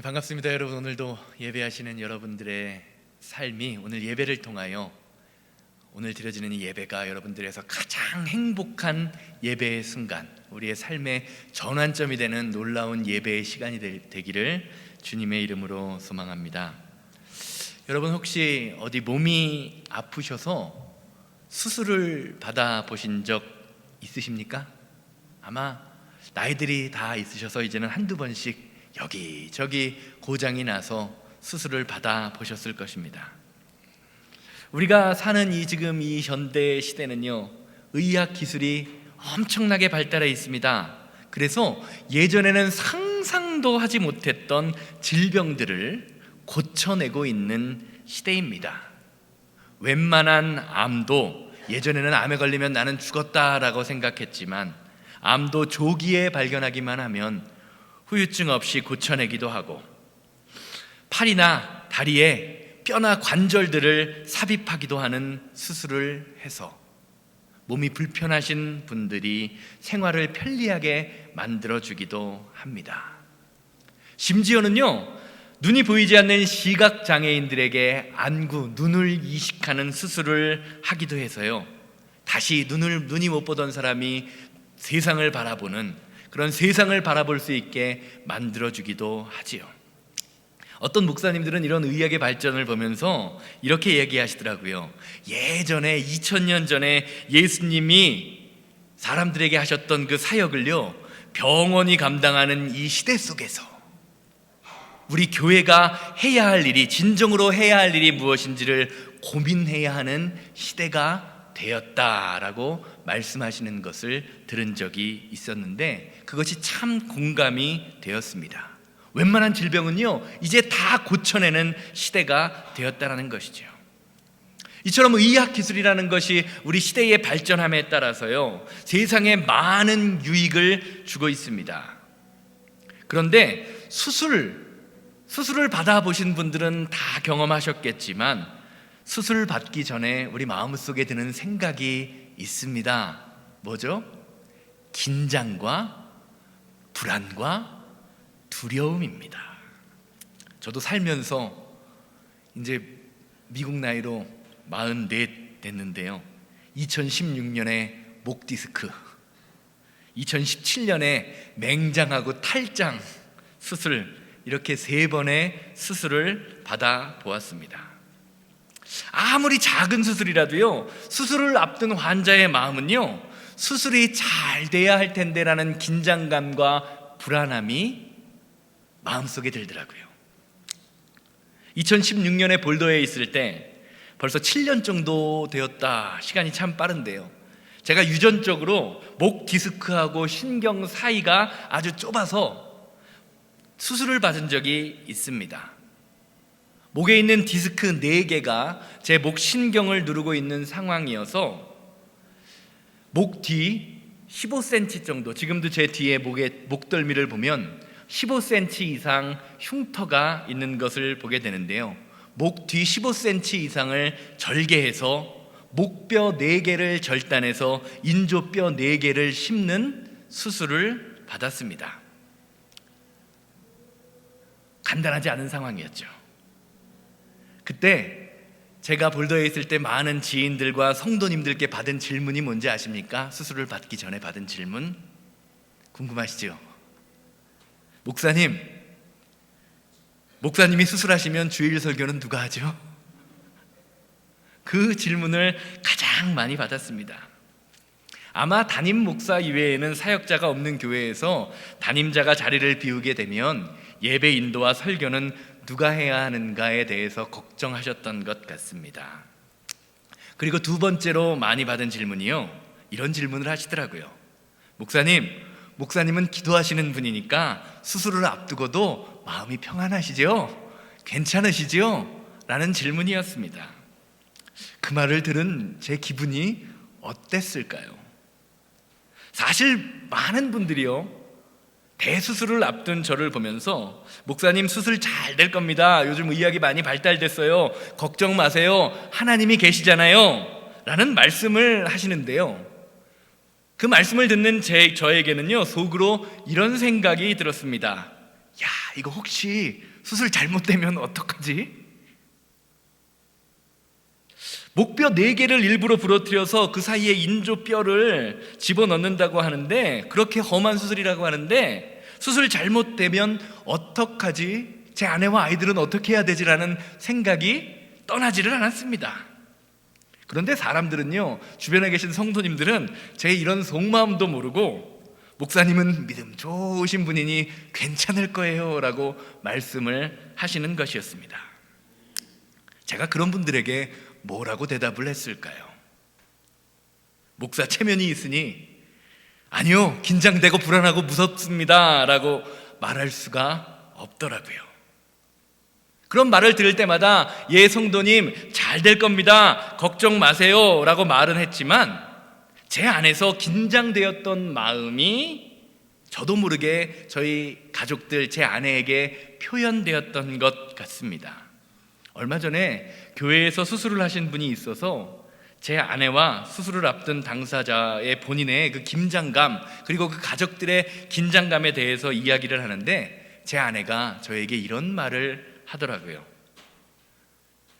반갑습니다. 여러분, 오늘도 예배하시는 여러분들의 삶이 오늘 예배를 통하여 오늘 드려지는 이 예배가 여러분들에서 가장 행복한 예배의 순간, 우리의 삶의 전환점이 되는 놀라운 예배의 시간이 되기를 주님의 이름으로 소망합니다. 여러분, 혹시 어디 몸이 아프셔서 수술을 받아보신 적 있으십니까? 아마 나이들이 다 있으셔서 이제는 한두 번씩 여기저기 고장이 나서 수술을 받아보셨을 것입니다. 우리가 사는 지금 이 현대 시대는요, 의학 기술이 엄청나게 발달해 있습니다. 그래서 예전에는 상상도 하지 못했던 질병들을 고쳐내고 있는 시대입니다. 웬만한 암도, 예전에는 암에 걸리면 나는 죽었다라고 생각했지만 암도 조기에 발견하기만 하면 후유증 없이 고쳐내기도 하고, 팔이나 다리에 뼈나 관절들을 삽입하기도 하는 수술을 해서 몸이 불편하신 분들이 생활을 편리하게 만들어주기도 합니다. 심지어는요, 눈이 보이지 않는 시각장애인들에게 안구, 눈을 이식하는 수술을 하기도 해서요, 다시 눈이 못 보던 사람이 세상을 바라보는, 그런 세상을 바라볼 수 있게 만들어주기도 하지요. 어떤 목사님들은 이런 의학의 발전을 보면서 이렇게 얘기하시더라고요. 예전에 2000년 전에 예수님이 사람들에게 하셨던 그 사역을요, 병원이 감당하는 이 시대 속에서 우리 교회가 해야 할 일이, 진정으로 해야 할 일이 무엇인지를 고민해야 하는 시대가 되었다라고 말씀하시는 것을 들은 적이 있었는데, 그것이 참 공감이 되었습니다. 웬만한 질병은요, 이제 다 고쳐내는 시대가 되었다라는 것이죠. 이처럼 의학 기술이라는 것이 우리 시대의 발전함에 따라서요, 세상에 많은 유익을 주고 있습니다. 그런데 수술을 받아보신 분들은 다 경험하셨겠지만, 수술 받기 전에 우리 마음속에 드는 생각이 있습니다. 뭐죠? 긴장과 불안과 두려움입니다. 저도 살면서 이제 미국 나이로 44 됐는데요, 2016년에 목 디스크, 2017년에 맹장하고 탈장 수술, 이렇게 3번의 수술을 받아 보았습니다. 아무리 작은 수술이라도요, 수술을 앞둔 환자의 마음은요, 수술이 잘 돼야 할 텐데라는 긴장감과 불안함이 마음속에 들더라고요. 2016년에 볼더에 있을 때 벌써 7년 정도 되었다. 시간이 참 빠른데요, 제가 유전적으로 목 디스크하고 신경 사이가 아주 좁아서 수술을 받은 적이 있습니다. 목에 있는 디스크 4개가 제 목 신경을 누르고 있는 상황이어서 목 뒤 15cm 정도, 지금도 제 뒤에 목덜미를 보면 15cm 이상 흉터가 있는 것을 보게 되는데요, 목 뒤 15cm 이상을 절개해서 목뼈 4개를 절단해서 인조뼈 4개를 심는 수술을 받았습니다. 간단하지 않은 상황이었죠. 그때 제가 볼더에 있을 때 많은 지인들과 성도님들께 받은 질문이 뭔지 아십니까? 수술을 받기 전에 받은 질문 궁금하시죠? 목사님이 수술하시면 주일 설교는 누가 하죠? 그 질문을 가장 많이 받았습니다. 아마 담임 목사 이외에는 사역자가 없는 교회에서 담임자가 자리를 비우게 되면 예배 인도와 설교는 누가 해야 하는가에 대해서 걱정하셨던 것 같습니다. 그리고 두 번째로 많이 받은 질문이요, 이런 질문을 하시더라고요. 목사님은 기도하시는 분이니까 수술을 앞두고도 마음이 평안하시죠? 괜찮으시죠? 라는 질문이었습니다. 그 말을 들은 제 기분이 어땠을까요? 사실 많은 분들이요, 대수술을 앞둔 저를 보면서 목사님 수술 잘 될 겁니다, 요즘 의학이 많이 발달됐어요, 걱정 마세요, 하나님이 계시잖아요 라는 말씀을 하시는데요, 그 말씀을 듣는 저에게는요, 속으로 이런 생각이 들었습니다. 야, 이거 혹시 수술 잘못되면 어떡하지? 목뼈 4개를 일부러 부러뜨려서 그 사이에 인조뼈를 집어넣는다고 하는데, 그렇게 험한 수술이라고 하는데, 수술 잘못되면 어떡하지? 제 아내와 아이들은 어떻게 해야 되지라는 생각이 떠나지를 않았습니다. 그런데 사람들은요, 주변에 계신 성도님들은 제 이런 속마음도 모르고 목사님은 믿음 좋으신 분이니 괜찮을 거예요 라고 말씀을 하시는 것이었습니다. 제가 그런 분들에게 뭐라고 대답을 했을까요? 목사 체면이 있으니 아니요, 긴장되고 불안하고 무섭습니다 라고 말할 수가 없더라고요. 그런 말을 들을 때마다 예 성도님 잘 될 겁니다, 걱정 마세요 라고 말은 했지만, 제 안에서 긴장되었던 마음이 저도 모르게 저희 가족들, 제 아내에게 표현되었던 것 같습니다. 얼마 전에 교회에서 수술을 하신 분이 있어서 제 아내와 수술을 앞둔 당사자의 본인의 그 긴장감, 그리고 그 가족들의 긴장감에 대해서 이야기를 하는데, 제 아내가 저에게 이런 말을 하더라고요.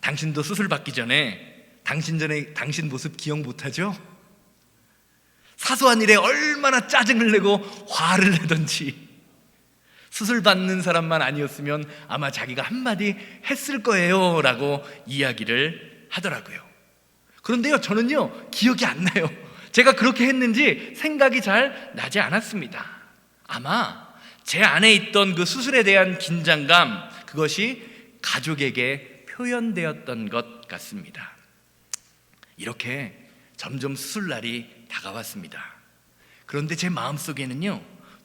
당신도 수술 받기 전에 당신 모습 기억 못하죠? 사소한 일에 얼마나 짜증을 내고 화를 내던지, 수술 받는 사람만 아니었으면 아마 자기가 한마디 했을 거예요 라고 이야기를 하더라고요. 그런데요, 저는요 기억이 안 나요. 제가 그렇게 했는지 생각이 잘 나지 않았습니다. 아마 제 안에 있던 그 수술에 대한 긴장감, 그것이 가족에게 표현되었던 것 같습니다. 이렇게 점점 수술날이 다가왔습니다. 그런데 제 마음속에는요,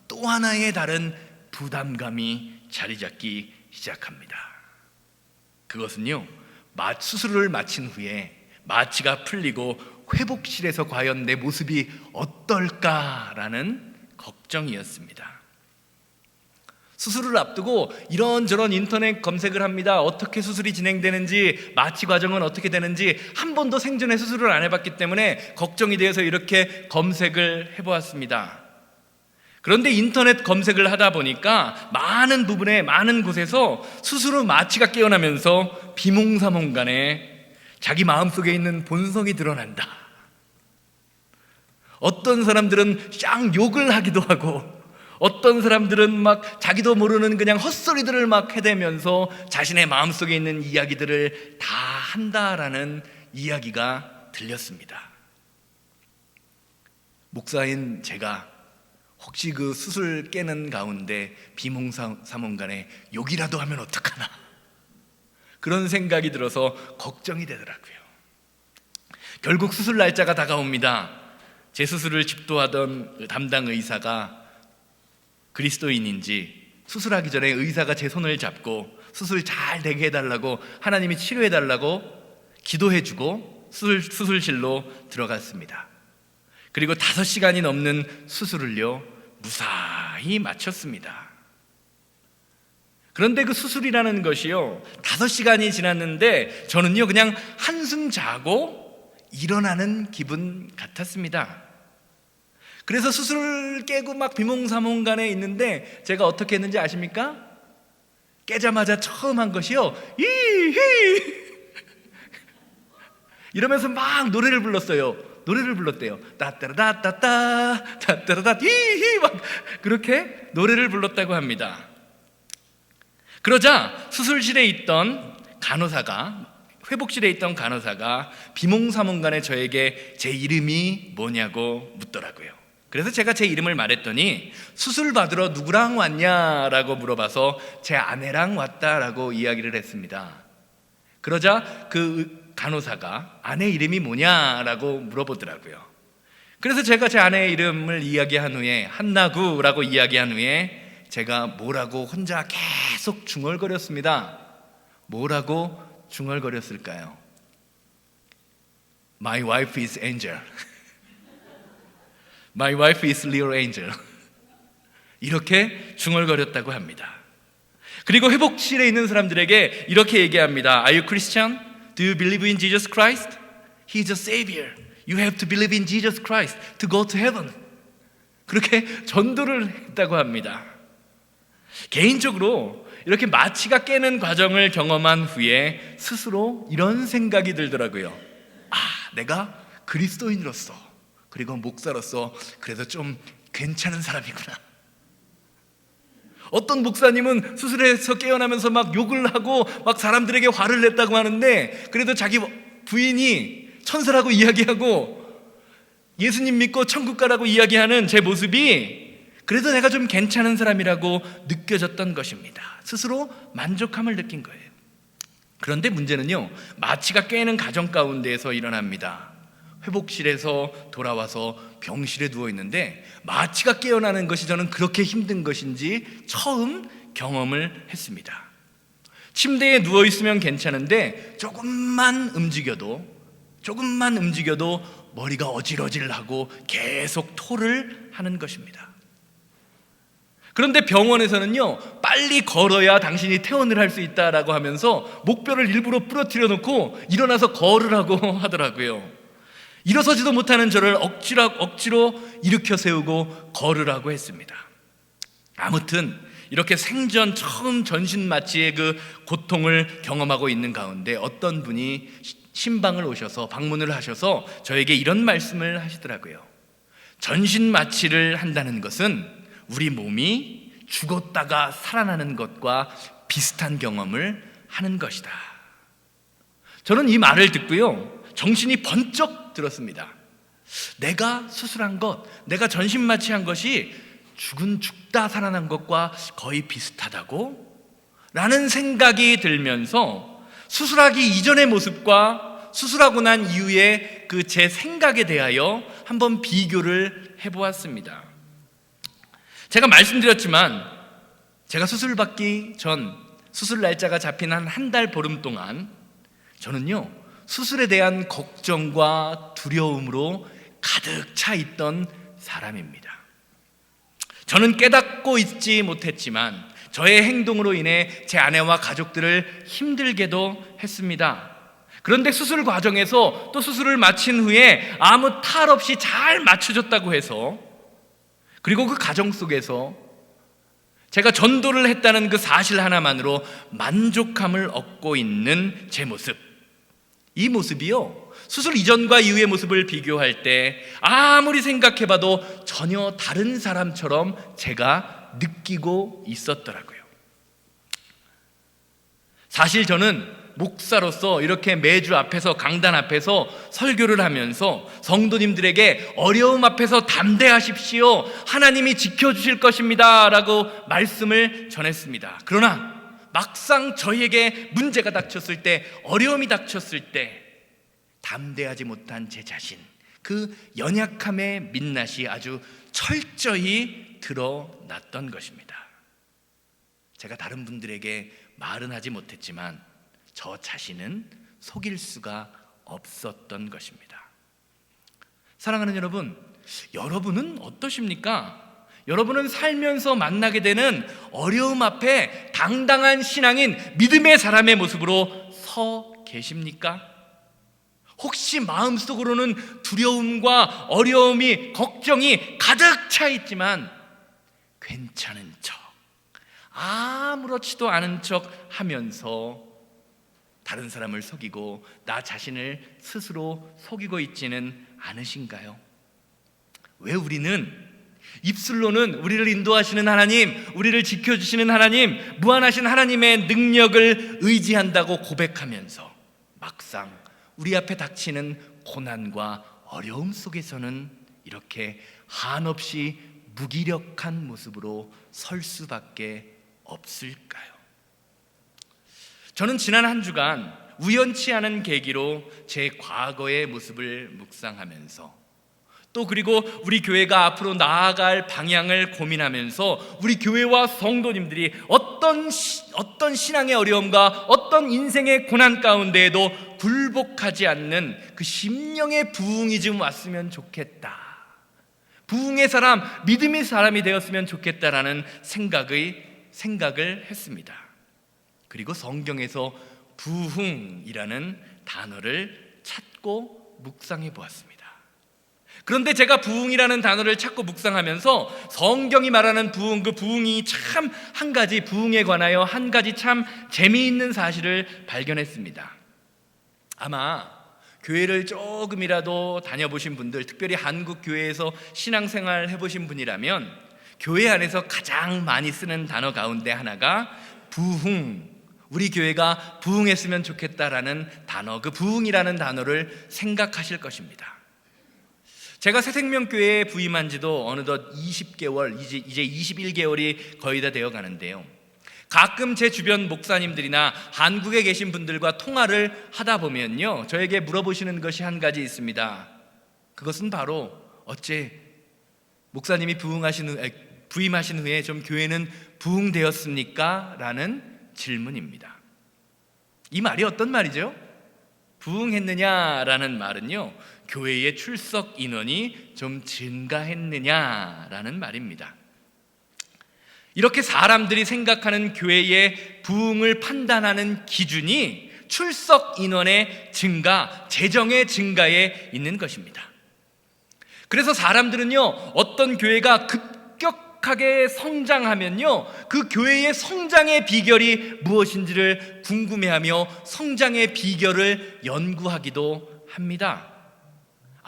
또 하나의 다른 부담감이 자리 잡기 시작합니다. 그것은요, 수술을 마친 후에 마취가 풀리고 회복실에서 과연 내 모습이 어떨까라는 걱정이었습니다. 수술을 앞두고 이런저런 인터넷 검색을 합니다. 어떻게 수술이 진행되는지, 마취 과정은 어떻게 되는지 한 번도 생전에 수술을 안 해봤기 때문에 걱정이 되어서 이렇게 검색을 해보았습니다. 그런데 인터넷 검색을 하다 보니까 많은 부분에, 많은 곳에서 수술 후 마취가 깨어나면서 비몽사몽간에 자기 마음속에 있는 본성이 드러난다. 어떤 사람들은 쌍 욕을 하기도 하고, 어떤 사람들은 막 자기도 모르는 그냥 헛소리들을 막 해대면서 자신의 마음속에 있는 이야기들을 다 한다라는 이야기가 들렸습니다. 목사인 제가 혹시 그 수술 깨는 가운데 비몽사몽간에 욕이라도 하면 어떡하나, 그런 생각이 들어서 걱정이 되더라고요. 결국 수술 날짜가 다가옵니다. 제 수술을 집도하던 담당 의사가 그리스도인인지, 수술하기 전에 의사가 제 손을 잡고 수술 잘 되게 해달라고, 하나님이 치료해달라고 기도해주고 수술실로 들어갔습니다. 그리고 5시간이 넘는 수술을요 무사히 마쳤습니다. 그런데 그 수술이라는 것이요 5시간이 지났는데 저는요 그냥 한숨 자고 일어나는 기분 같았습니다. 그래서 수술을 깨고 막 비몽사몽간에 있는데 제가 어떻게 했는지 아십니까? 깨자마자 처음 한 것이요, 이히 이러면서 막 노래를 불렀어요. 노래를 불렀대요. 따따라따따따 따따라따 히히 막 그렇게 노래를 불렀다고 합니다. 그러자 수술실에 있던 간호사가, 회복실에 있던 간호사가 비몽사몽간에 저에게 제 이름이 뭐냐고 묻더라고요. 그래서 제가 제 이름을 말했더니 수술 받으러 누구랑 왔냐라고 물어봐서 제 아내랑 왔다라고 이야기를 했습니다. 그러자 그 간호사가 아내 이름이 뭐냐라고 물어보더라고요. 그래서 제가 제 아내의 이름을 이야기한 후에, 한나구라고 이야기한 후에 제가 뭐라고 혼자 계속 중얼거렸습니다. 뭐라고 중얼거렸을까요? My wife is angel. My wife is little angel. 이렇게 중얼거렸다고 합니다. 그리고 회복실에 있는 사람들에게 이렇게 얘기합니다. Are you Christian? Do you believe in Jesus Christ? He is a savior. You have to believe in Jesus Christ to go to heaven. 그렇게 전도를 했다고 합니다. 개인적으로 이렇게 마취가 깨는 과정을 경험한 후에 스스로 이런 생각이 들더라고요. 내가 그리스도인으로서 그리고 목사로서 그래도 좀 괜찮은 사람이구나. 어떤 목사님은 수술해서 깨어나면서 막 욕을 하고 막 사람들에게 화를 냈다고 하는데, 그래도 자기 부인이 천사라고 이야기하고 예수님 믿고 천국 가라고 이야기하는 제 모습이 그래도 내가 좀 괜찮은 사람이라고 느껴졌던 것입니다. 스스로 만족함을 느낀 거예요. 그런데 문제는요, 마취가 깨는 가정 가운데에서 일어납니다. 회복실에서 돌아와서 병실에 누워 있는데 마취가 깨어나는 것이 저는 그렇게 힘든 것인지 처음 경험을 했습니다. 침대에 누워 있으면 괜찮은데 조금만 움직여도 머리가 어질어질하고 계속 토를 하는 것입니다. 그런데 병원에서는요, 빨리 걸어야 당신이 퇴원을 할 수 있다라고 하면서 목뼈를 일부러 부러뜨려 놓고 일어나서 걸으라고 하더라고요. 일어서지도 못하는 저를 억지로 일으켜 세우고 걸으라고 했습니다. 아무튼 이렇게 생전 처음 전신 마취의 그 고통을 경험하고 있는 가운데 어떤 분이 신방을 오셔서 방문을 하셔서 저에게 이런 말씀을 하시더라고요. 전신 마취를 한다는 것은 우리 몸이 죽었다가 살아나는 것과 비슷한 경험을 하는 것이다. 저는 이 말을 듣고요, 정신이 번쩍 들었습니다. 내가 수술한 것, 내가 전신 마취한 것이 죽다 살아난 것과 거의 비슷하다고? 라는 생각이 들면서 수술하기 이전의 모습과 수술하고 난 이후의 그 제 생각에 대하여 한번 비교를 해보았습니다. 제가 말씀드렸지만 제가 수술받기 전, 수술 날짜가 잡힌 한 달 보름 동안 저는요, 수술에 대한 걱정과 두려움으로 가득 차 있던 사람입니다. 저는 깨닫고 있지 못했지만 저의 행동으로 인해 제 아내와 가족들을 힘들게도 했습니다. 그런데 수술 과정에서 또 수술을 마친 후에 아무 탈 없이 잘 맞춰졌다고 해서, 그리고 그 과정 속에서 제가 전도를 했다는 그 사실 하나만으로 만족함을 얻고 있는 제 모습, 이 모습이요, 수술 이전과 이후의 모습을 비교할 때 아무리 생각해봐도 전혀 다른 사람처럼 제가 느끼고 있었더라고요. 사실 저는 목사로서 이렇게 매주 앞에서, 강단 앞에서 설교를 하면서 성도님들에게 어려움 앞에서 담대하십시오, 하나님이 지켜주실 것입니다 라고 말씀을 전했습니다. 그러나 막상 저희에게 문제가 닥쳤을 때, 어려움이 닥쳤을 때 담대하지 못한 제 자신, 그 연약함의 민낯이 아주 철저히 드러났던 것입니다. 제가 다른 분들에게 말은 하지 못했지만 저 자신은 속일 수가 없었던 것입니다. 사랑하는 여러분, 여러분은 어떠십니까? 여러분은 살면서 만나게 되는 어려움 앞에 당당한 신앙인 믿음의 사람의 모습으로 서 계십니까? 혹시 마음속으로는 두려움과 어려움이, 걱정이 가득 차 있지만 괜찮은 척, 아무렇지도 않은 척 하면서 다른 사람을 속이고 나 자신을 스스로 속이고 있지는 않으신가요? 왜 우리는 입술로는 우리를 인도하시는 하나님, 우리를 지켜주시는 하나님, 무한하신 하나님의 능력을 의지한다고 고백하면서 막상 우리 앞에 닥치는 고난과 어려움 속에서는 이렇게 한없이 무기력한 모습으로 설 수밖에 없을까요? 저는 지난 한 주간 우연치 않은 계기로 제 과거의 모습을 묵상하면서, 또 그리고 우리 교회가 앞으로 나아갈 방향을 고민하면서 우리 교회와 성도님들이 어떤 신앙의 어려움과 어떤 인생의 고난 가운데에도 굴복하지 않는 그 심령의 부흥이 좀 왔으면 좋겠다, 부흥의 사람, 믿음의 사람이 되었으면 좋겠다라는 생각을 했습니다. 그리고 성경에서 부흥이라는 단어를 찾고 묵상해 보았습니다. 그런데 제가 부흥이라는 단어를 찾고 묵상하면서 성경이 말하는 부흥, 그 부흥이 참 한 가지, 부흥에 관하여 한 가지 참 재미있는 사실을 발견했습니다. 아마 교회를 조금이라도 다녀보신 분들, 특별히 한국 교회에서 신앙생활 해보신 분이라면 교회 안에서 가장 많이 쓰는 단어 가운데 하나가 부흥, 우리 교회가 부흥했으면 좋겠다라는 단어, 그 부흥이라는 단어를 생각하실 것입니다. 제가 새생명교회에 부임한 지도 어느덧 20개월, 이제 21개월이 거의 다 되어 가는데요, 가끔 제 주변 목사님들이나 한국에 계신 분들과 통화를 하다 보면요, 저에게 물어보시는 것이 한 가지 있습니다. 그것은 바로 어째 목사님이 부임하신 후에 좀 교회는 부흥되었습니까? 라는 질문입니다. 이 말이 어떤 말이죠? 부흥했느냐라는 말은요, 교회의 출석 인원이 좀 증가했느냐라는 말입니다. 이렇게 사람들이 생각하는 교회의 부흥을 판단하는 기준이 출석 인원의 증가, 재정의 증가에 있는 것입니다. 그래서 사람들은요, 어떤 교회가 급격하게 성장하면요, 그 교회의 성장의 비결이 무엇인지를 궁금해하며 성장의 비결을 연구하기도 합니다.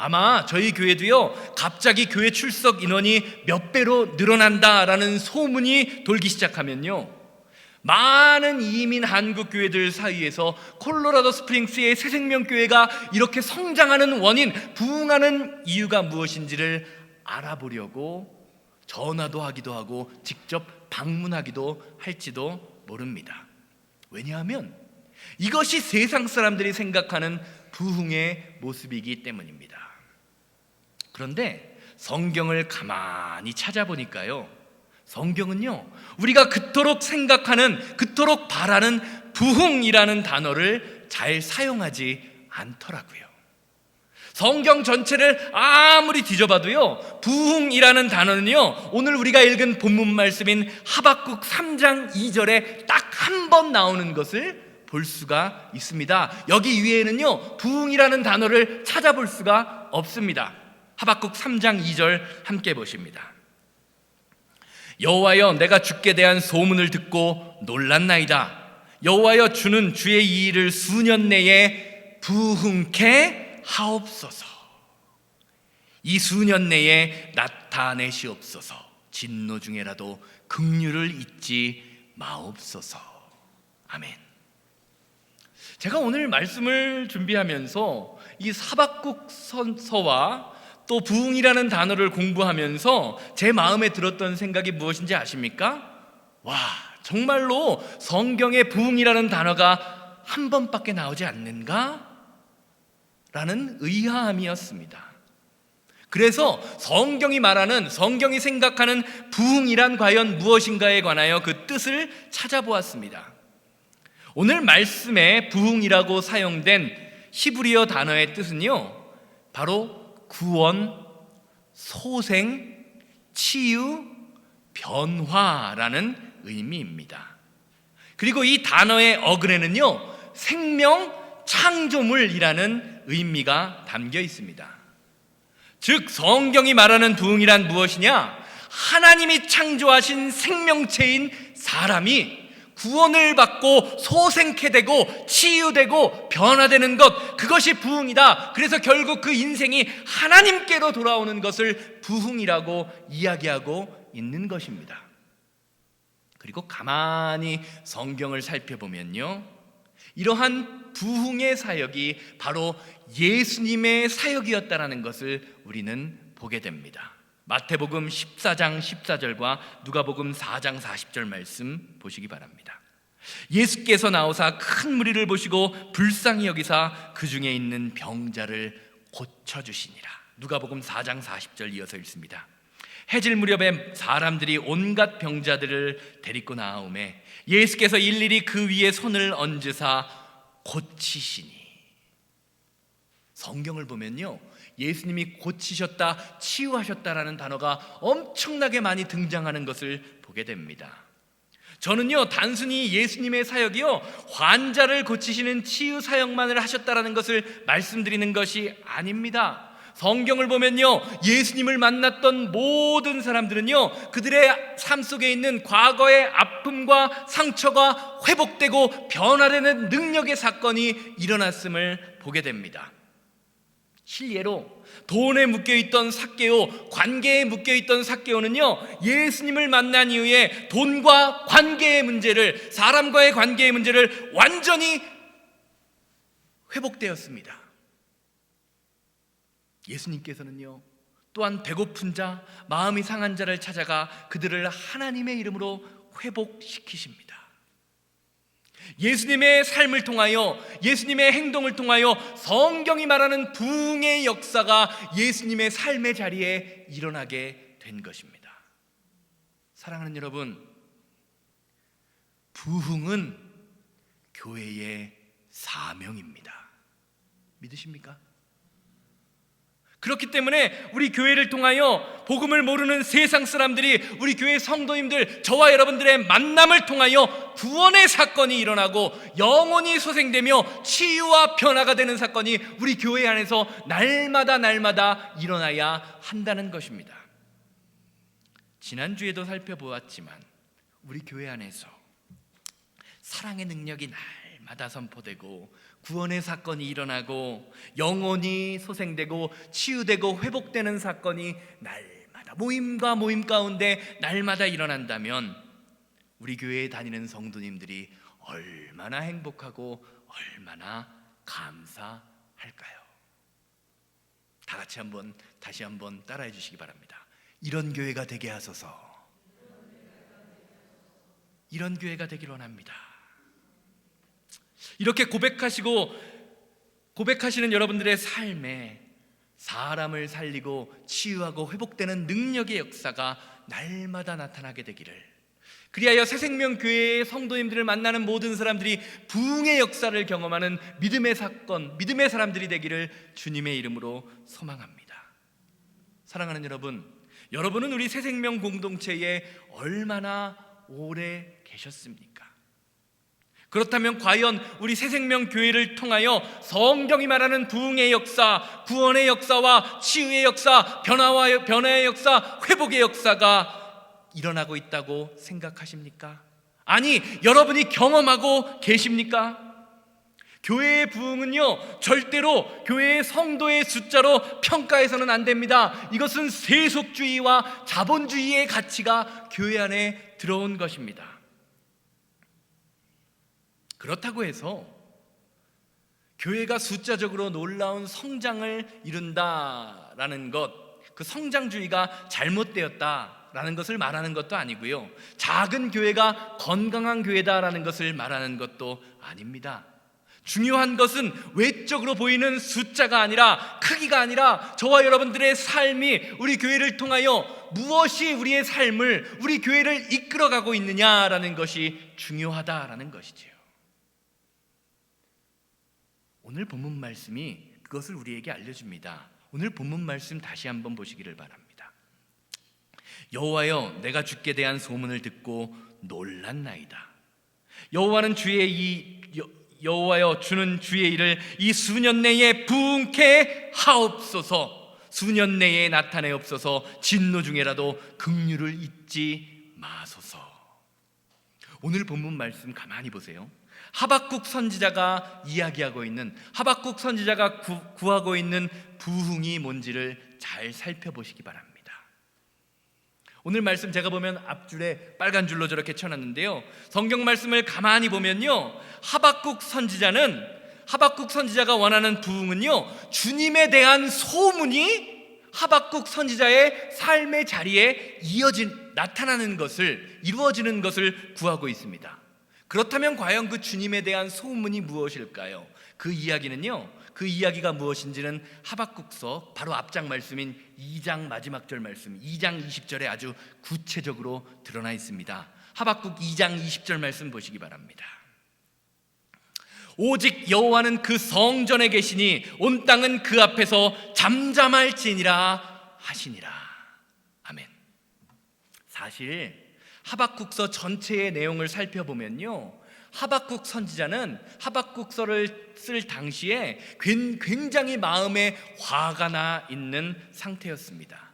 아마 저희 교회도요, 갑자기 교회 출석 인원이 몇 배로 늘어난다라는 소문이 돌기 시작하면요, 많은 이민 한국 교회들 사이에서 콜로라도 스프링스의 새생명교회가 이렇게 성장하는 원인, 부흥하는 이유가 무엇인지를 알아보려고 전화도 하기도 하고 직접 방문하기도 할지도 모릅니다. 왜냐하면 이것이 세상 사람들이 생각하는 부흥의 모습이기 때문입니다. 그런데 성경을 가만히 찾아보니까요, 성경은요, 우리가 그토록 생각하는, 그토록 바라는 부흥이라는 단어를 잘 사용하지 않더라고요. 성경 전체를 아무리 뒤져봐도요, 부흥이라는 단어는요, 오늘 우리가 읽은 본문 말씀인 하박국 3장 2절에 딱 한 번 나오는 것을 볼 수가 있습니다. 여기 위에는요, 부흥이라는 단어를 찾아볼 수가 없습니다. 하박국 3장 2절 함께 보십니다. 여호와여, 내가 주께 대한 소문을 듣고 놀랐나이다. 여호와여, 주는 주의 이 일을 수년 내에 부흥케 하옵소서. 이 수년 내에 나타내시옵소서. 진노 중에라도 긍휼을 잊지 마옵소서. 아멘. 제가 오늘 말씀을 준비하면서 이 하박국 서와 또 부흥이라는 단어를 공부하면서 제 마음에 들었던 생각이 무엇인지 아십니까? 와, 정말로 성경에 부흥이라는 단어가 한 번밖에 나오지 않는가? 라는 의아함이었습니다. 그래서 성경이 생각하는 부흥이란 과연 무엇인가에 관하여 그 뜻을 찾아보았습니다. 오늘 말씀에 부흥이라고 사용된 히브리어 단어의 뜻은요, 바로 구원, 소생, 치유, 변화라는 의미입니다. 그리고 이 단어의 어근에는요, 생명, 창조물이라는 의미가 담겨 있습니다. 즉, 성경이 말하는 부흥이란 무엇이냐? 하나님이 창조하신 생명체인 사람이 구원을 받고 소생케 되고 치유되고 변화되는 것, 그것이 부흥이다. 그래서 결국 그 인생이 하나님께로 돌아오는 것을 부흥이라고 이야기하고 있는 것입니다. 그리고 가만히 성경을 살펴보면요, 이러한 부흥의 사역이 바로 예수님의 사역이었다는 것을 우리는 보게 됩니다. 마태복음 14장 14절과 누가복음 4장 40절 말씀 보시기 바랍니다. 예수께서 나오사 큰 무리를 보시고 불쌍히 여기사 그 중에 있는 병자를 고쳐주시니라. 누가복음 4장 40절 이어서 읽습니다. 해질 무렵에 사람들이 온갖 병자들을 데리고 나오매 예수께서 일일이 그 위에 손을 얹으사 고치시니. 성경을 보면요, 예수님이 고치셨다, 치유하셨다라는 단어가 엄청나게 많이 등장하는 것을 보게 됩니다. 저는요, 단순히 예수님의 사역이요, 환자를 고치시는 치유 사역만을 하셨다라는 것을 말씀드리는 것이 아닙니다. 성경을 보면요, 예수님을 만났던 모든 사람들은요, 그들의 삶 속에 있는 과거의 아픔과 상처가 회복되고 변화되는 능력의 사건이 일어났음을 보게 됩니다. 실례로 돈에 묶여있던 삭개오, 관계에 묶여있던 삭개오는요, 예수님을 만난 이후에 돈과 관계의 문제를, 사람과의 관계의 문제를 완전히 회복되었습니다. 예수님께서는요, 또한 배고픈 자, 마음이 상한 자를 찾아가 그들을 하나님의 이름으로 회복시키십니다. 예수님의 삶을 통하여, 예수님의 행동을 통하여 성경이 말하는 부흥의 역사가 예수님의 삶의 자리에 일어나게 된 것입니다. 사랑하는 여러분, 부흥은 교회의 사명입니다. 믿으십니까? 그렇기 때문에 우리 교회를 통하여 복음을 모르는 세상 사람들이, 우리 교회 성도님들, 저와 여러분들의 만남을 통하여 구원의 사건이 일어나고 영혼이 소생되며 치유와 변화가 되는 사건이 우리 교회 안에서 날마다 일어나야 한다는 것입니다. 지난주에도 살펴보았지만 우리 교회 안에서 사랑의 능력이 날마다 선포되고 구원의 사건이 일어나고 영혼이 소생되고 치유되고 회복되는 사건이 날마다 모임과 모임 가운데 날마다 일어난다면 우리 교회에 다니는 성도님들이 얼마나 행복하고 얼마나 감사할까요? 다 같이 다시 한번 따라해 주시기 바랍니다. 이런 교회가 되게 하소서. 이런 교회가 되기를 원합니다. 이렇게 고백하시는 여러분들의 삶에 사람을 살리고 치유하고 회복되는 능력의 역사가 날마다 나타나게 되기를, 그리하여 새생명교회의 성도님들을 만나는 모든 사람들이 부흥의 역사를 경험하는 믿음의 사건, 믿음의 사람들이 되기를 주님의 이름으로 소망합니다. 사랑하는 여러분, 여러분은 우리 새생명 공동체에 얼마나 오래 계셨습니까? 그렇다면 과연 우리 새생명교회를 통하여 성경이 말하는 부흥의 역사, 구원의 역사와 치유의 역사, 변화의 역사, 회복의 역사가 일어나고 있다고 생각하십니까? 아니, 여러분이 경험하고 계십니까? 교회의 부흥은요, 절대로 교회의 성도의 숫자로 평가해서는 안 됩니다. 이것은 세속주의와 자본주의의 가치가 교회 안에 들어온 것입니다. 그렇다고 해서 교회가 숫자적으로 놀라운 성장을 이룬다라는 것, 그 성장주의가 잘못되었다라는 것을 말하는 것도 아니고요, 작은 교회가 건강한 교회다라는 것을 말하는 것도 아닙니다. 중요한 것은 외적으로 보이는 숫자가 아니라, 크기가 아니라 저와 여러분들의 삶이 우리 교회를 통하여 무엇이 우리의 삶을, 우리 교회를 이끌어가고 있느냐라는 것이 중요하다라는 것이지요. 오늘 본문 말씀이 그것을 우리에게 알려줍니다. 오늘 본문 말씀 다시 한번 보시기를 바랍니다. 여호와여, 내가 주께 대한 소문을 듣고 놀랐나이다. 여호와여, 주는 주의 일을 이 수년 내에 부흥케 하옵소서. 수년 내에 나타내옵소서. 진노 중에라도 긍휼을 잊지 마소서. 오늘 본문 말씀 가만히 보세요. 하박국 선지자가 이야기하고 있는, 하박국 선지자가 구하고 있는 부흥이 뭔지를 잘 살펴보시기 바랍니다. 오늘 말씀 제가 보면 앞줄에 빨간 줄로 저렇게 쳐놨는데요, 성경 말씀을 가만히 보면요, 하박국 선지자가 원하는 부흥은요, 주님에 대한 소문이 하박국 선지자의 삶의 자리에 나타나는 것을, 이루어지는 것을 구하고 있습니다. 그렇다면 과연 그 주님에 대한 소문이 무엇일까요? 그 이야기가 무엇인지는 하박국서 바로 앞장 말씀인 2장 마지막 절 말씀, 2장 20절에 아주 구체적으로 드러나 있습니다. 하박국 2장 20절 말씀 보시기 바랍니다. 오직 여호와는 그 성전에 계시니 온 땅은 그 앞에서 잠잠할지니라 하시니라. 아멘. 사실 하박국서 전체의 내용을 살펴보면요, 하박국 선지자는 하박국서를 쓸 당시에 굉장히 마음에 화가 나 있는 상태였습니다.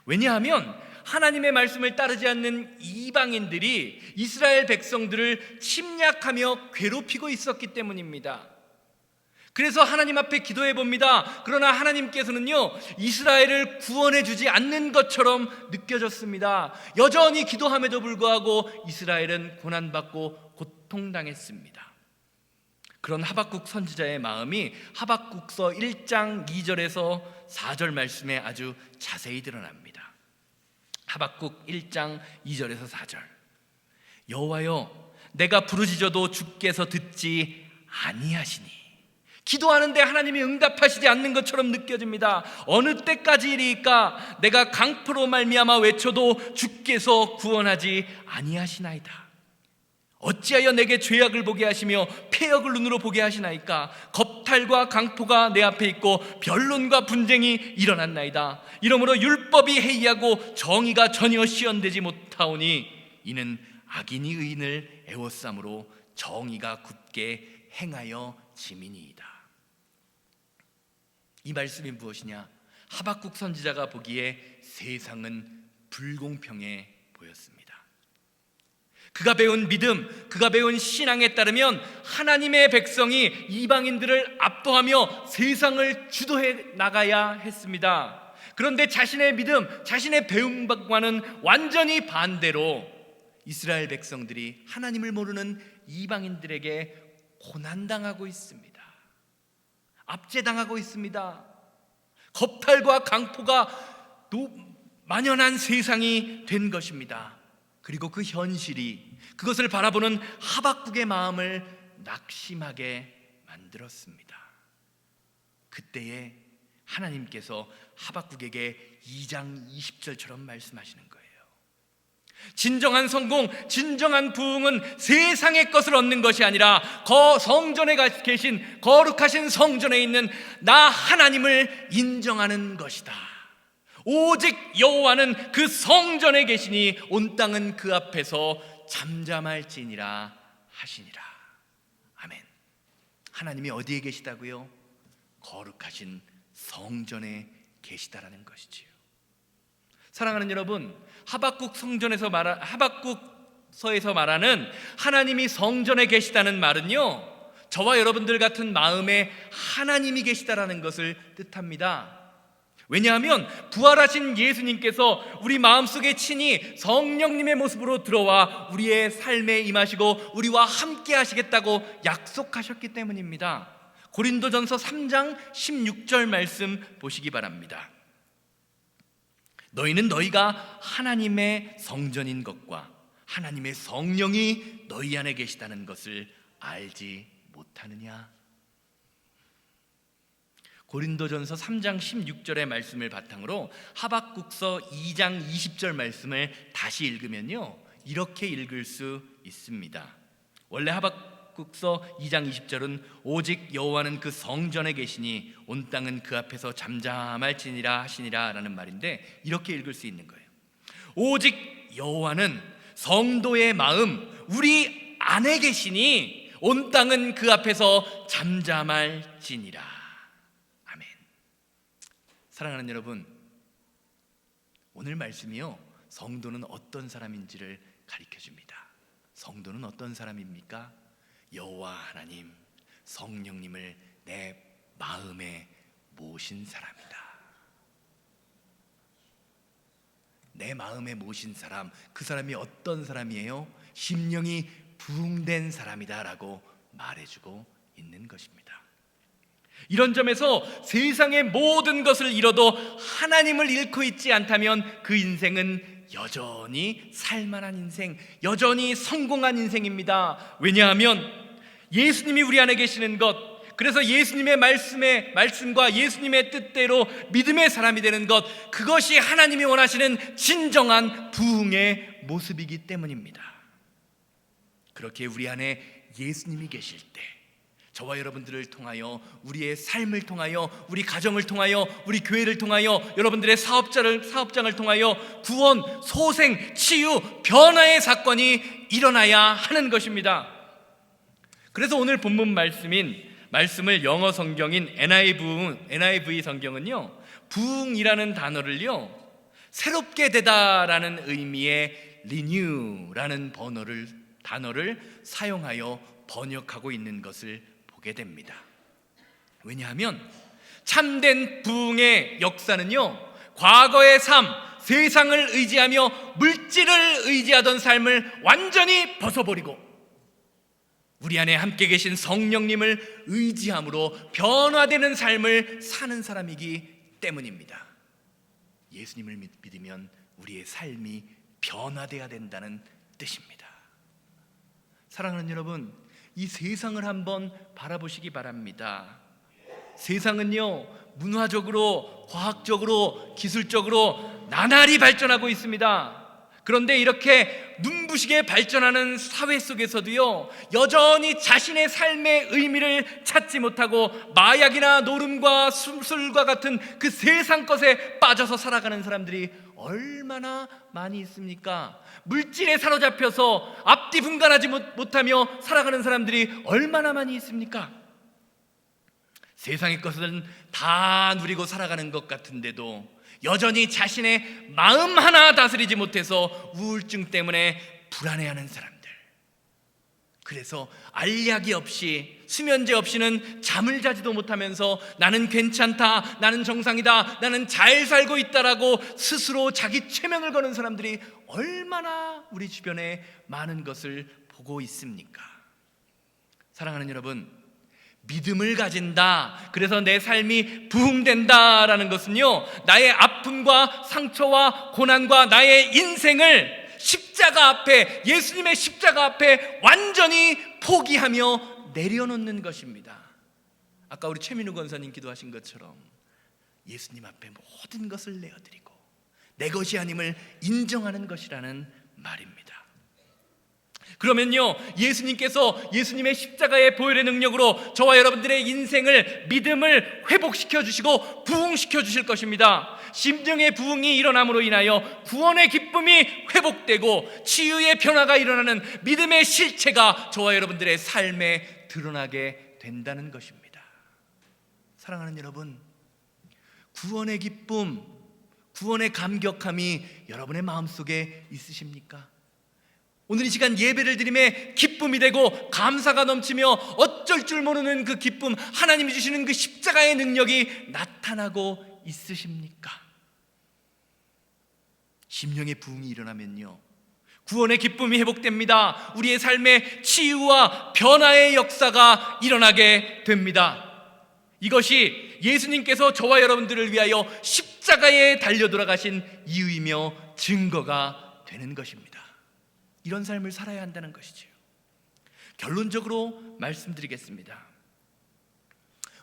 왜냐하면 하나님의 말씀을 따르지 않는 이방인들이 이스라엘 백성들을 침략하며 괴롭히고 있었기 때문입니다. 그래서 하나님 앞에 기도해 봅니다. 그러나 하나님께서는요, 이스라엘을 구원해 주지 않는 것처럼 느껴졌습니다. 여전히 기도함에도 불구하고 이스라엘은 고난받고 고통당했습니다. 그런 하박국 선지자의 마음이 하박국서 1장 2절에서 4절 말씀에 아주 자세히 드러납니다. 하박국 1장 2절에서 4절. 여호와여, 내가 부르짖어도 주께서 듣지 아니하시니. 기도하는데 하나님이 응답하시지 않는 것처럼 느껴집니다. 어느 때까지이리까? 내가 강포로 말미암아 외쳐도 주께서 구원하지 아니하시나이다. 어찌하여 내게 죄악을 보게 하시며 패역을 눈으로 보게 하시나이까? 겁탈과 강포가 내 앞에 있고 변론과 분쟁이 일어났나이다. 이러므로 율법이 해이하고 정의가 전혀 시현되지 못하오니 이는 악인이 의인을 애워싸므로 정의가 굳게 행하여 지민이이다. 이 말씀이 무엇이냐? 하박국 선지자가 보기에 세상은 불공평해 보였습니다. 그가 배운 믿음, 그가 배운 신앙에 따르면 하나님의 백성이 이방인들을 압도하며 세상을 주도해 나가야 했습니다. 그런데 자신의 믿음, 자신의 배움과는 완전히 반대로 이스라엘 백성들이 하나님을 모르는 이방인들에게 고난당하고 있습니다. 압제당하고 있습니다. 겁탈과 강포가 만연한 세상이 된 것입니다. 그리고 그 현실이 그것을 바라보는 하박국의 마음을 낙심하게 만들었습니다. 그때에 하나님께서 하박국에게 2장 20절처럼 말씀하시는 거예요. 진정한 성공, 진정한 부흥은 세상의 것을 얻는 것이 아니라 성전에 계신 거룩하신 성전에 있는 나 하나님을 인정하는 것이다. 오직 여호와는 그 성전에 계시니 온 땅은 그 앞에서 잠잠할지니라 하시니라. 아멘. 하나님이 어디에 계시다고요? 거룩하신 성전에 계시다라는 것이지요. 사랑하는 여러분, 하박국서에서 말하는 하나님이 성전에 계시다는 말은요, 저와 여러분들 같은 마음에 하나님이 계시다라는 것을 뜻합니다. 왜냐하면 부활하신 예수님께서 우리 마음속에 친히 성령님의 모습으로 들어와 우리의 삶에 임하시고 우리와 함께 하시겠다고 약속하셨기 때문입니다. 고린도전서 3장 16절 말씀 보시기 바랍니다. 너희는 너희가 하나님의 성전인 것과 하나님의 성령이 너희 안에 계시다는 것을 알지 못하느냐? 고린도전서 3장 16절의 말씀을 바탕으로 하박국서 2장 20절 말씀을 다시 읽으면요, 이렇게 읽을 수 있습니다. 원래 하박국서 2장 20절은 오직 여호와는 그 성전에 계시니 온 땅은 그 앞에서 잠잠할지니라 하시니라 라는 말인데, 이렇게 읽을 수 있는 거예요. 오직 여호와는 성도의 마음, 우리 안에 계시니 온 땅은 그 앞에서 잠잠할지니라. 아멘. 사랑하는 여러분, 오늘 말씀이요, 성도는 어떤 사람인지를 가르쳐줍니다. 성도는 어떤 사람입니까? 여호와 하나님, 성령님을 내 마음에 모신 사람이다. 내 마음에 모신 사람, 그 사람이 어떤 사람이에요? 심령이 부흥된 사람이다 라고 말해주고 있는 것입니다. 이런 점에서 세상의 모든 것을 잃어도 하나님을 잃고 있지 않다면 그 인생은 여전히 살만한 인생, 여전히 성공한 인생입니다. 왜냐하면 예수님이 우리 안에 계시는 것, 그래서 예수님의 말씀과 예수님의 뜻대로 믿음의 사람이 되는 것, 그것이 하나님이 원하시는 진정한 부흥의 모습이기 때문입니다. 그렇게 우리 안에 예수님이 계실 때 저와 여러분들을 통하여, 우리의 삶을 통하여, 우리 가정을 통하여, 우리 교회를 통하여, 여러분들의 사업장을 통하여 구원, 소생, 치유, 변화의 사건이 일어나야 하는 것입니다. 그래서 오늘 본문 말씀을 영어 성경인 NIV 성경은요, 부흥이라는 단어를요, 새롭게 되다라는 의미의 renew라는 단어를 사용하여 번역하고 있는 것을 보게 됩니다. 왜냐하면 참된 부흥의 역사는요, 과거의 삶, 세상을 의지하며 물질을 의지하던 삶을 완전히 벗어버리고 우리 안에 함께 계신 성령님을 의지함으로 변화되는 삶을 사는 사람이기 때문입니다. 예수님을 믿으면 우리의 삶이 변화되어야 된다는 뜻입니다. 사랑하는 여러분, 이 세상을 한번 바라보시기 바랍니다. 세상은요, 문화적으로, 과학적으로, 기술적으로 나날이 발전하고 있습니다. 그런데 이렇게 눈부시게 발전하는 사회 속에서도요, 여전히 자신의 삶의 의미를 찾지 못하고 마약이나 노름과 술과 같은 그 세상 것에 빠져서 살아가는 사람들이 얼마나 많이 있습니까? 물질에 사로잡혀서 앞뒤 분간하지 못하며 살아가는 사람들이 얼마나 많이 있습니까? 세상의 것은 다 누리고 살아가는 것 같은데도 여전히 자신의 마음 하나 다스리지 못해서 우울증 때문에 불안해하는 사람들, 그래서 알약이 없이, 수면제 없이는 잠을 자지도 못하면서 나는 괜찮다, 나는 정상이다, 나는 잘 살고 있다라고 스스로 자기 최면을 거는 사람들이 얼마나 우리 주변에 많은 것을 보고 있습니까? 사랑하는 여러분, 믿음을 가진다, 그래서 내 삶이 부흥된다라는 것은요, 나의 아픔과 상처와 고난과 나의 인생을 십자가 앞에, 예수님의 십자가 앞에 완전히 포기하며 내려놓는 것입니다. 아까 우리 최민우 권사님 기도하신 것처럼 예수님 앞에 모든 것을 내어드리고 내 것이 아님을 인정하는 것이라는 말입니다. 그러면요, 예수님께서 예수님의 십자가의 보혈의 능력으로 저와 여러분들의 인생을, 믿음을 회복시켜 주시고 부흥시켜 주실 것입니다. 심령의 부흥이 일어남으로 인하여 구원의 기쁨이 회복되고 치유의 변화가 일어나는 믿음의 실체가 저와 여러분들의 삶에 드러나게 된다는 것입니다. 사랑하는 여러분, 구원의 기쁨, 구원의 감격함이 여러분의 마음속에 있으십니까? 오늘 이 시간 예배를 드림에 기쁨이 되고 감사가 넘치며 어쩔 줄 모르는 그 기쁨, 하나님이 주시는 그 십자가의 능력이 나타나고 있으십니까? 심령의 부흥이 일어나면요, 구원의 기쁨이 회복됩니다. 우리의 삶에 치유와 변화의 역사가 일어나게 됩니다. 이것이 예수님께서 저와 여러분들을 위하여 십자가에 달려 돌아가신 이유이며 증거가 되는 것입니다. 이런 삶을 살아야 한다는 것이죠. 결론적으로 말씀드리겠습니다.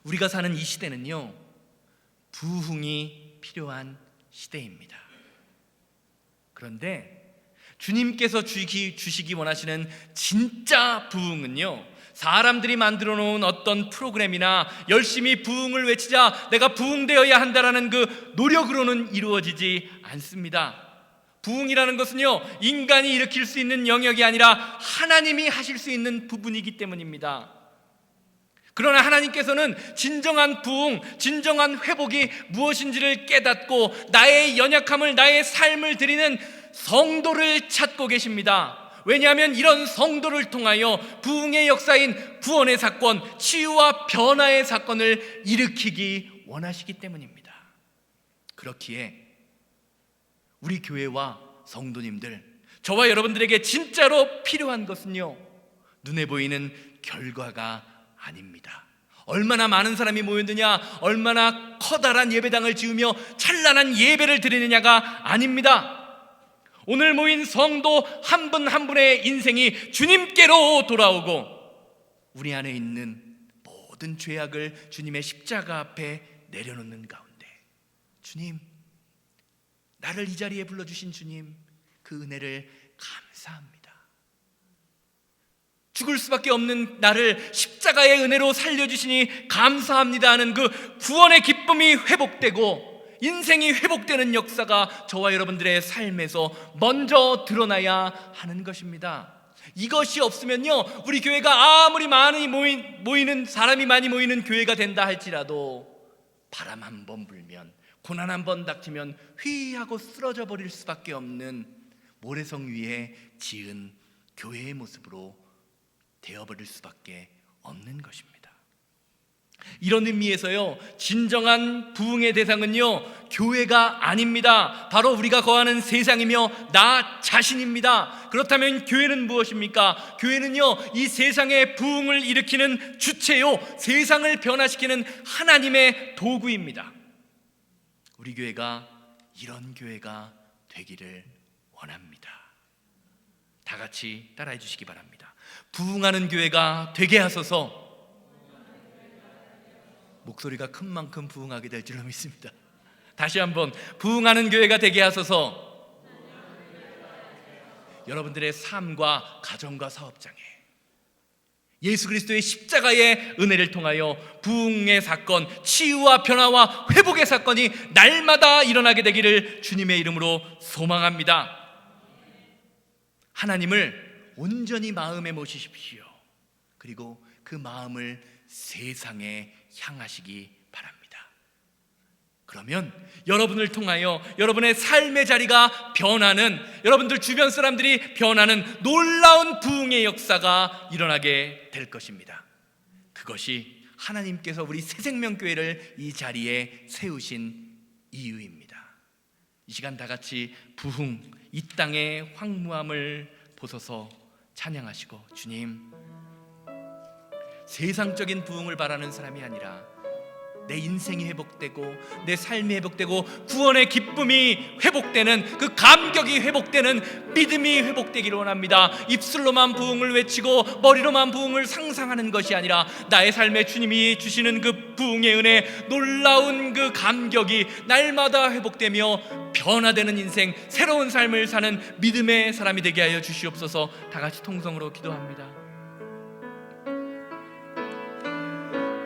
우리가 사는 이 시대는요, 부흥이 필요한 시대입니다. 그런데 주님께서 주시기 원하시는 진짜 부흥은요, 사람들이 만들어 놓은 어떤 프로그램이나 열심히 부흥을 외치자 내가 부흥되어야 한다라는 그 노력으로는 이루어지지 않습니다. 부흥이라는 것은요, 인간이 일으킬 수 있는 영역이 아니라 하나님이 하실 수 있는 부분이기 때문입니다. 그러나 하나님께서는 진정한 부흥, 진정한 회복이 무엇인지를 깨닫고 나의 연약함을, 나의 삶을 드리는 성도를 찾고 계십니다. 왜냐하면 이런 성도를 통하여 부흥의 역사인 구원의 사건, 치유와 변화의 사건을 일으키기 원하시기 때문입니다. 그렇기에 우리 교회와 성도님들, 저와 여러분들에게 진짜로 필요한 것은요, 눈에 보이는 결과가 아닙니다. 얼마나 많은 사람이 모였느냐, 얼마나 커다란 예배당을 지으며 찬란한 예배를 드리느냐가 아닙니다. 오늘 모인 성도 한 분 한 분의 인생이 주님께로 돌아오고 우리 안에 있는 모든 죄악을 주님의 십자가 앞에 내려놓는 가운데, 주님, 나를 이 자리에 불러주신 주님, 그 은혜를 감사합니다. 죽을 수밖에 없는 나를 십자가의 은혜로 살려주시니 감사합니다 하는 그 구원의 기쁨이 회복되고 인생이 회복되는 역사가 저와 여러분들의 삶에서 먼저 드러나야 하는 것입니다. 이것이 없으면요, 우리 교회가 아무리 많이 모이는 사람이 많이 모이는 교회가 된다 할지라도 바람 한 번 불면, 고난 한 번 닥치면 휘하고 쓰러져 버릴 수밖에 없는 모래성 위에 지은 교회의 모습으로 되어버릴 수밖에 없는 것입니다. 이런 의미에서요, 진정한 부흥의 대상은요, 교회가 아닙니다. 바로 우리가 거하는 세상이며 나 자신입니다. 그렇다면 교회는 무엇입니까? 교회는요, 이 세상의 부흥을 일으키는 주체요, 세상을 변화시키는 하나님의 도구입니다. 우리 교회가 이런 교회가 되기를 원합니다. 다 같이 따라해 주시기 바랍니다. 부흥하는 교회가 되게 하소서. 목소리가 큰 만큼 부흥하게 될 줄로 믿습니다. 다시 한번, 부흥하는 교회가 되게 하소서. 여러분들의 삶과 가정과 사업장에 예수 그리스도의 십자가의 은혜를 통하여 부흥의 사건, 치유와 변화와 회복의 사건이 날마다 일어나게 되기를 주님의 이름으로 소망합니다. 하나님을 온전히 마음에 모시십시오. 그리고 그 마음을 세상에 향하시기 바랍니다. 그러면 여러분을 통하여 여러분의 삶의 자리가 변하는, 여러분들 주변 사람들이 변하는 놀라운 부흥의 역사가 일어나게 될 것입니다. 그것이 하나님께서 우리 새생명교회를 이 자리에 세우신 이유입니다. 이 시간 다 같이 부흥, 이 땅의 황무함을 보소서 찬양하시고, 주님, 세상적인 부흥을 바라는 사람이 아니라 내 인생이 회복되고 내 삶이 회복되고 구원의 기쁨이 회복되는, 그 감격이 회복되는 믿음이 회복되기를 원합니다. 입술로만 부흥을 외치고 머리로만 부흥을 상상하는 것이 아니라 나의 삶에 주님이 주시는 그 부흥의 은혜, 놀라운 그 감격이 날마다 회복되며 변화되는 인생, 새로운 삶을 사는 믿음의 사람이 되게 하여 주시옵소서. 다 같이 통성으로 기도합니다.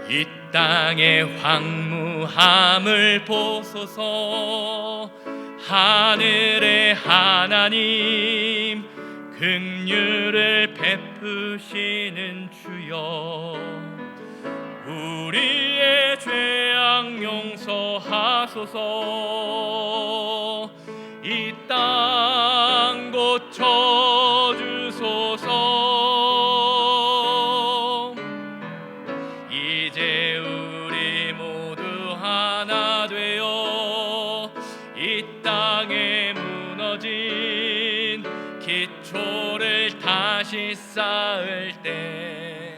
이 땅의 황무함을 보소서. 하늘의 하나님, 긍휼을 베푸시는 주여, 우리의 죄악 용서하소서. 이 땅 고쳐주소서. 이제 우리 모두 하나 되어 이 땅에 무너진 기초를 다시 쌓을 때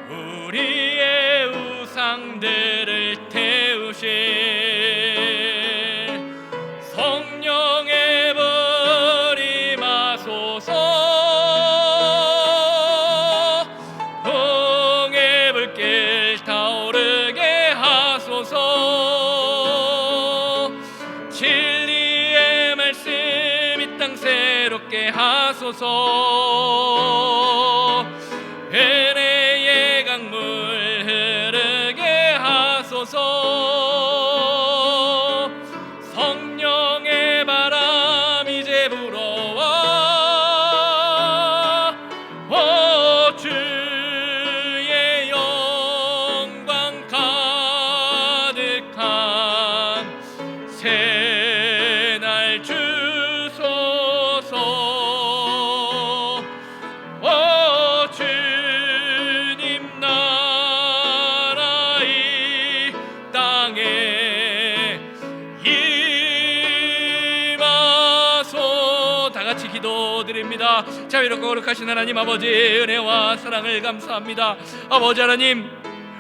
우리의 우상들을 태우실 성령의 불 임하소서. 진리의 말씀 이 땅 새롭게 하소서. 은혜의 강물 흐르게 하소서. 성령의 바람 이제 불어와 주의 영광 가득한 새날 주소서. 주님 나라 이 땅에 임하소. 다 같이 기도드립니다. 자유롭고 거룩하신 하나님 아버지, 은혜와 사랑을 감사합니다. 아버지 하나님,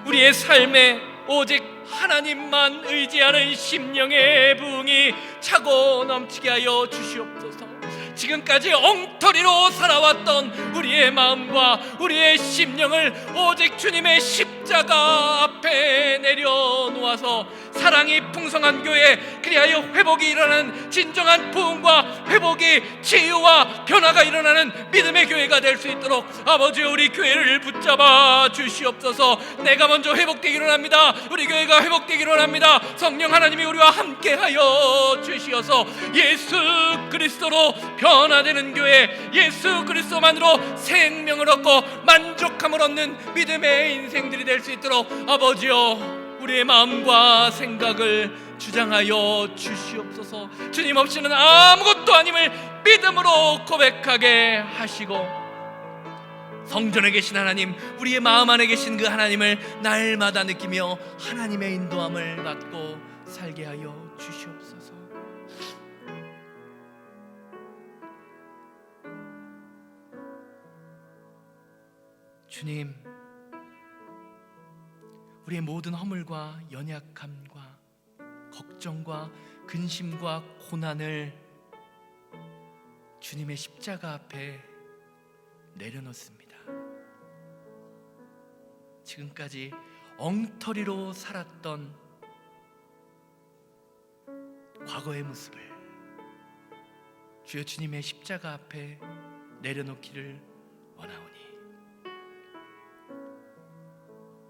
우리의 삶에 오직 하나님만 의지하는 심령의 부흥이 차고 넘치게 하여 주시옵소서. 지금까지 엉터리로 살아왔던 우리의 마음과 우리의 심령을 오직 주님의 십자가 십자가 앞에 내려놓아서 사랑이 풍성한 교회, 그리하여 회복이 일어나는 진정한 부흥과 회복이, 치유와 변화가 일어나는 믿음의 교회가 될 수 있도록 아버지, 우리 교회를 붙잡아 주시옵소서. 내가 먼저 회복되기를 합니다. 우리 교회가 회복되기를 합니다. 성령 하나님이 우리와 함께하여 주시어서 예수 그리스도로 변화되는 교회, 예수 그리스도만으로 생명을 얻고 만족함을 얻는 믿음의 인생들이 될 수 있도록 아버지여, 우리의 마음과 생각을 주장하여 주시옵소서. 주님 없이는 아무것도 아님을 믿음으로 고백하게 하시고, 성전에 계신 하나님, 우리의 마음 안에 계신 그 하나님을 날마다 느끼며 하나님의 인도함을 받고 살게 하여 주시옵소서. 주님, 우리의 모든 허물과 연약함과 걱정과 근심과 고난을 주님의 십자가 앞에 내려놓습니다. 지금까지 엉터리로 살았던 과거의 모습을 주여 주님의 십자가 앞에 내려놓기를 원하오니,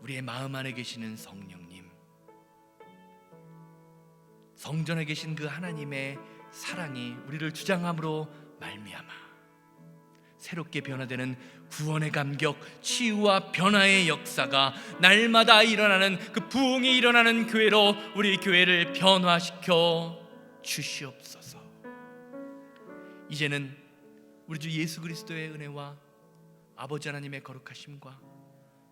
우리의 마음 안에 계시는 성령님, 성전에 계신 그 하나님의 사랑이 우리를 주장함으로 말미암아 새롭게 변화되는 구원의 감격, 치유와 변화의 역사가 날마다 일어나는 그 부흥이 일어나는 교회로 우리 교회를 변화시켜 주시옵소서. 이제는 우리 주 예수 그리스도의 은혜와 아버지 하나님의 거룩하심과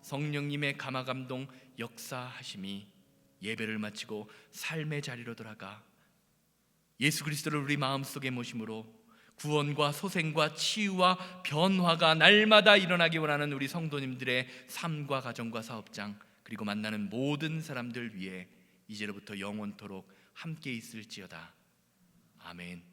성령님의 감화감동 역사하심이 예배를 마치고 삶의 자리로 돌아가 예수 그리스도를 우리 마음속에 모심으로 구원과 소생과 치유와 변화가 날마다 일어나기 원하는 우리 성도님들의 삶과 가정과 사업장, 그리고 만나는 모든 사람들 위해 이제로부터 영원토록 함께 있을지어다. 아멘.